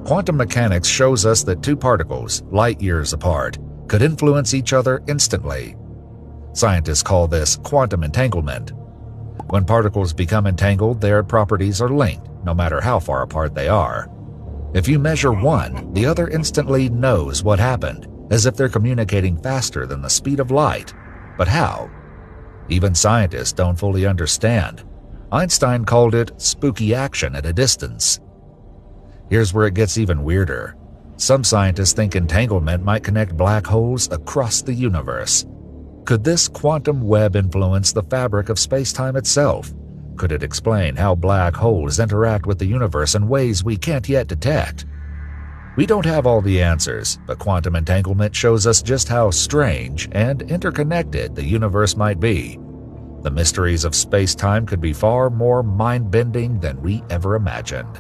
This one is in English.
Quantum mechanics shows us that two particles, light years apart, could influence each other instantly. Scientists call this quantum entanglement. When particles become entangled, their properties are linked, no matter how far apart they are. If you measure one, the other instantly knows what happened, as if they're communicating faster than the speed of light. But how? Even scientists don't fully understand. Einstein called it spooky action at a distance. Here's where it gets even weirder. Some scientists think entanglement might connect black holes across the universe. Could this quantum web influence the fabric of space-time itself? Could it explain how black holes interact with the universe in ways we can't yet detect? We don't have all the answers, but quantum entanglement shows us just how strange and interconnected the universe might be. The mysteries of space-time could be far more mind-bending than we ever imagined.